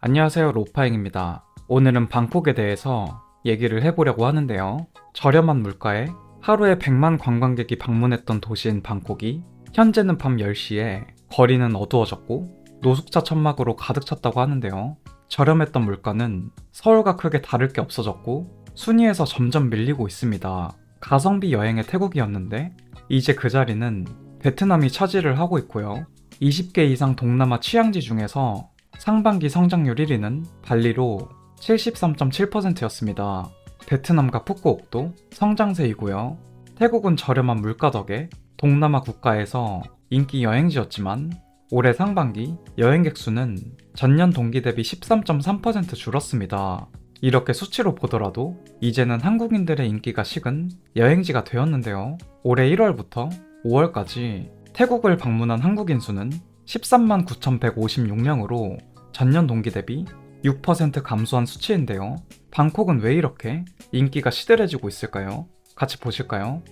안녕하세요, 로파잉입니다. 오늘은 방콕에 대해서 얘기를 해보려고 하는데요. 저렴한 물가에 하루에 100만 관광객이 방문했던 도시인 방콕이 현재는 밤 10시에 거리는 어두워졌고 노숙자 천막으로 가득 찼다고 하는데요. 저렴했던 물가는 서울과 크게 다를 게 없어졌고 순위에서 점점 밀리고 있습니다. 가성비 여행의 태국이었는데 이제 그 자리는 베트남이 차지를 하고 있고요. 20개 이상 동남아 취향지 중에서 상반기 성장률 1위는 발리로 73.7%였습니다. 베트남과 푸꾸옥도 성장세이고요. 태국은 저렴한 물가 덕에 동남아 국가에서 인기 여행지였지만 올해 상반기 여행객 수는 전년 동기 대비 13.3% 줄었습니다. 이렇게 수치로 보더라도 이제는 한국인들의 인기가 식은 여행지가 되었는데요. 올해 1월부터 5월까지 태국을 방문한 한국인 수는 13만 9,156명으로 전년 동기 대비 6% 감소한 수치인데요. 방콕은 왜 이렇게 인기가 시들해지고 있을까요? 같이 보실까요?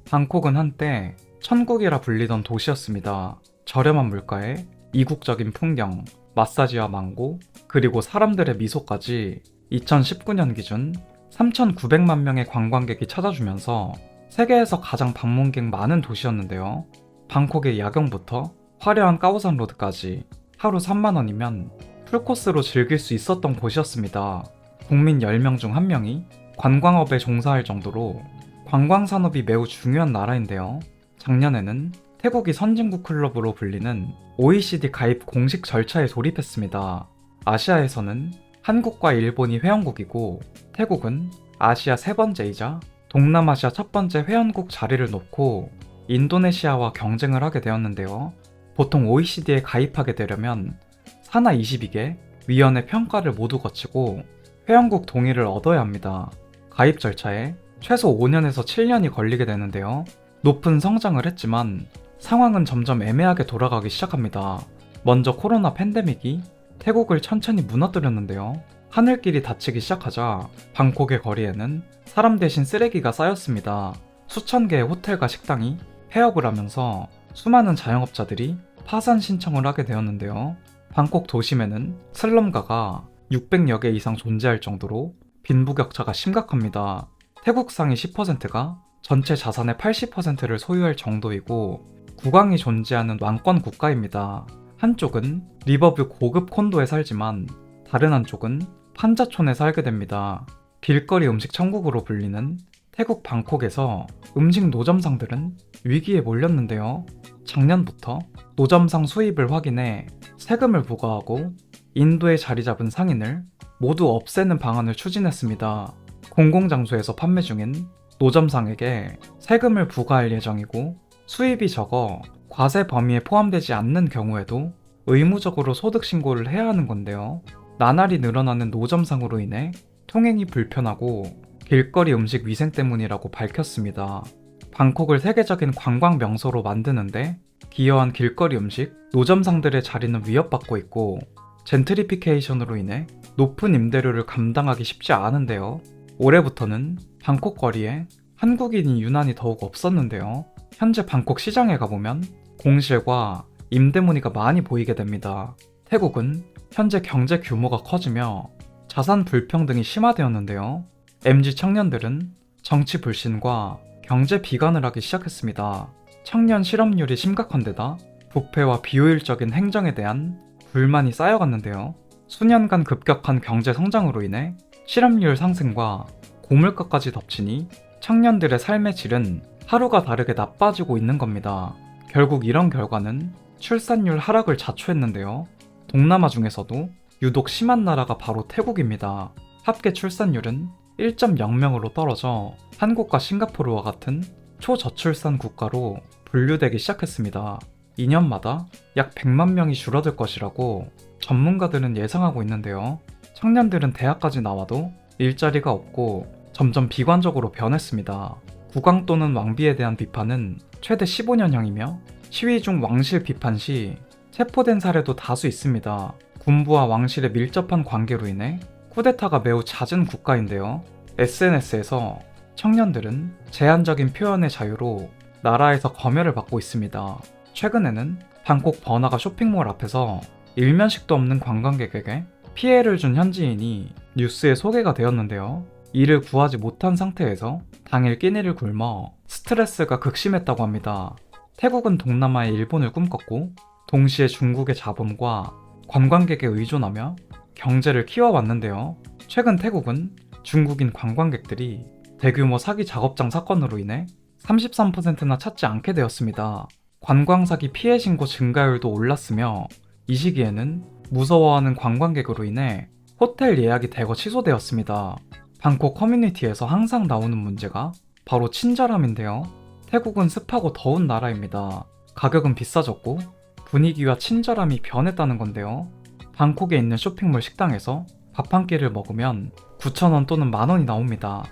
방콕은 한때 천국이라 불리던 도시였습니다. 저렴한 물가에 이국적인 풍경, 마사지와 망고, 그리고 사람들의 미소까지 2019년 기준 3,900만 명의 관광객이 찾아주면서 세계에서 가장 방문객 많은 도시였는데요. 방콕의 야경부터 화려한 까오산 로드까지 하루 3만원이면 풀코스로 즐길 수 있었던 곳이었습니다. 국민 10명 중 1명이 관광업에 종사할 정도로 관광산업이 매우 중요한 나라인데요. 작년에는 태국이 선진국 클럽으로 불리는 OECD 가입 공식 절차에 돌입했습니다. 아시아에서는 한국과 일본이 회원국이고 태국은 아시아 세 번째이자 동남아시아 첫 번째 회원국 자리를 놓고 인도네시아와 경쟁을 하게 되었는데요. 보통 OECD에 가입하게 되려면 산하 22개 위원회 평가를 모두 거치고 회원국 동의를 얻어야 합니다. 가입 절차에 최소 5년에서 7년이 걸리게 되는데요. 높은 성장을 했지만 상황은 점점 애매하게 돌아가기 시작합니다. 먼저 코로나 팬데믹이 태국을 천천히 무너뜨렸는데요. 하늘길이 닫히기 시작하자 방콕의 거리에는 사람 대신 쓰레기가 쌓였습니다. 수천 개의 호텔과 식당이 폐업을 하면서 수많은 자영업자들이 파산 신청을 하게 되었는데요. 방콕 도심에는 슬럼가가 600여 개 이상 존재할 정도로 빈부격차가 심각합니다. 태국 상위 10%가 전체 자산의 80%를 소유할 정도이고 국왕이 존재하는 왕권 국가입니다. 한쪽은 리버뷰 고급 콘도에 살지만 다른 한쪽은 판자촌에 살게 됩니다. 길거리 음식 천국으로 불리는 태국 방콕에서 음식 노점상들은 위기에 몰렸는데요. 작년부터 노점상 수입을 확인해 세금을 부과하고 인도에 자리 잡은 상인을 모두 없애는 방안을 추진했습니다. 공공장소에서 판매 중인 노점상에게 세금을 부과할 예정이고 수입이 적어 과세 범위에 포함되지 않는 경우에도 의무적으로 소득 신고를 해야 하는 건데요. 나날이 늘어나는 노점상으로 인해 통행이 불편하고 길거리 음식 위생 때문이라고 밝혔습니다. 방콕을 세계적인 관광 명소로 만드는데 기여한 길거리 음식 노점상들의 자리는 위협받고 있고 젠트리피케이션으로 인해 높은 임대료를 감당하기 쉽지 않은데요. 올해부터는 방콕 거리에 한국인이 유난히 더욱 없었는데요. 현재 방콕 시장에 가보면 공실과 임대 문의가 많이 보이게 됩니다. 태국은 현재 경제 규모가 커지며 자산 불평등이 심화되었는데요. MZ 청년들은 정치 불신과 경제 비관을 하기 시작했습니다. 청년 실업률이 심각한 데다 부패와 비효율적인 행정에 대한 불만이 쌓여갔는데요. 수년간 급격한 경제 성장으로 인해 실업률 상승과 고물가까지 덮치니 청년들의 삶의 질은 하루가 다르게 나빠지고 있는 겁니다. 결국 이런 결과는 출산율 하락을 자초했는데요. 동남아 중에서도 유독 심한 나라가 바로 태국입니다. 합계 출산율은 1.0명으로 떨어져 한국과 싱가포르와 같은 초저출산 국가로 분류되기 시작했습니다. 2년마다 약 100만 명이 줄어들 것이라고 전문가들은 예상하고 있는데요. 청년들은 대학까지 나와도 일자리가 없고 점점 비관적으로 변했습니다. 국왕 또는 왕비에 대한 비판은 최대 15년형이며 시위 중 왕실 비판 시 체포된 사례도 다수 있습니다. 군부와 왕실의 밀접한 관계로 인해 쿠데타가 매우 잦은 국가인데요. SNS에서 청년들은 제한적인 표현의 자유로 나라에서 검열을 받고 있습니다. 최근에는 방콕 버나가 쇼핑몰 앞에서 일면식도 없는 관광객에게 피해를 준 현지인이 뉴스에 소개가 되었는데요. 이를 구하지 못한 상태에서 당일 끼니를 굶어 스트레스가 극심했다고 합니다. 태국은 동남아의 일본을 꿈꿨고 동시에 중국의 자본과 관광객에 의존하며 경제를 키워왔는데요. 최근 태국은 중국인 관광객들이 대규모 사기 작업장 사건으로 인해 33%나 찾지 않게 되었습니다. 관광사기 피해 신고 증가율도 올랐으며 이 시기에는 무서워하는 관광객으로 인해 호텔 예약이 대거 취소되었습니다. 방콕 커뮤니티에서 항상 나오는 문제가 바로 친절함인데요. 태국은 습하고 더운 나라입니다. 가격은 비싸졌고 분위기와 친절함이 변했다는 건데요. 방콕에 있는 쇼핑몰 식당에서 밥 한 끼를 먹으면 9,000원 또는 만원이 나옵니다.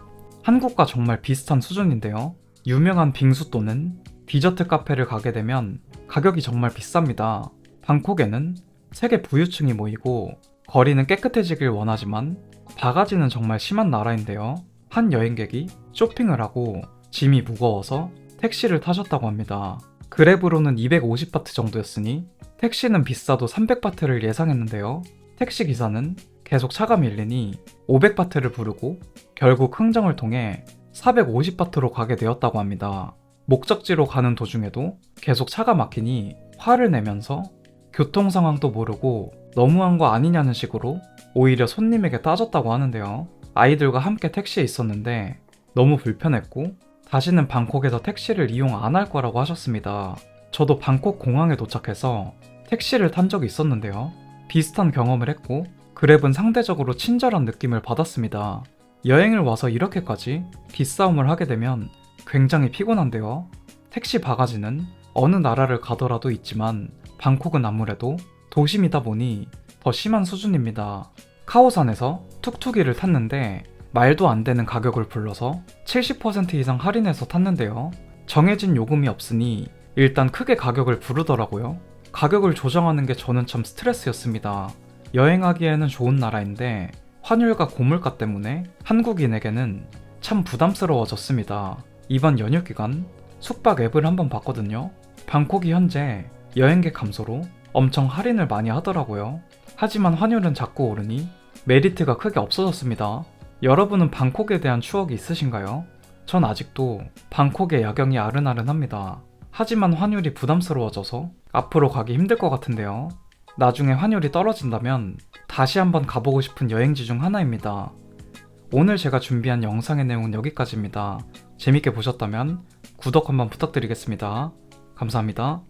한국과 정말 비슷한 수준인데요. 유명한 빙수 또는 디저트 카페를 가게 되면 가격이 정말 비쌉니다. 방콕에는 세계 부유층이 모이고 거리는 깨끗해지길 원하지만 바가지는 정말 심한 나라인데요. 한 여행객이 쇼핑을 하고 짐이 무거워서 택시를 타셨다고 합니다. 그랩으로는 250바트 정도였으니 택시는 비싸도 300바트를 예상했는데요. 택시 기사는 계속 차가 밀리니 500바트를 부르고 결국 흥정을 통해 450바트로 가게 되었다고 합니다. 목적지로 가는 도중에도 계속 차가 막히니 화를 내면서 교통 상황도 모르고 너무한 거 아니냐는 식으로 오히려 손님에게 따졌다고 하는데요. 아이들과 함께 택시에 있었는데 너무 불편했고 다시는 방콕에서 택시를 이용 안 할 거라고 하셨습니다. 저도 방콕 공항에 도착해서 택시를 탄 적이 있었는데요. 비슷한 경험을 했고 그랩은 상대적으로 친절한 느낌을 받았습니다. 여행을 와서 이렇게까지 기싸움을 하게 되면 굉장히 피곤한데요. 택시 바가지는 어느 나라를 가더라도 있지만 방콕은 아무래도 도심이다 보니 더 심한 수준입니다. 카오산에서 툭툭이를 탔는데 말도 안 되는 가격을 불러서 70% 이상 할인해서 탔는데요. 정해진 요금이 없으니 일단 크게 가격을 부르더라고요. 가격을 조정하는 게 저는 참 스트레스였습니다. 여행하기에는 좋은 나라인데 환율과 고물가 때문에 한국인에게는 참 부담스러워졌습니다. 이번 연휴 기간 숙박 앱을 한번 봤거든요. 방콕이 현재 여행객 감소로 엄청 할인을 많이 하더라고요. 하지만 환율은 자꾸 오르니 메리트가 크게 없어졌습니다. 여러분은 방콕에 대한 추억이 있으신가요? 전 아직도 방콕의 야경이 아른아른합니다. 하지만 환율이 부담스러워져서 앞으로 가기 힘들 것 같은데요. 나중에 환율이 떨어진다면 다시 한번 가보고 싶은 여행지 중 하나입니다. 오늘 제가 준비한 영상의 내용은 여기까지입니다. 재밌게 보셨다면 구독 한번 부탁드리겠습니다. 감사합니다.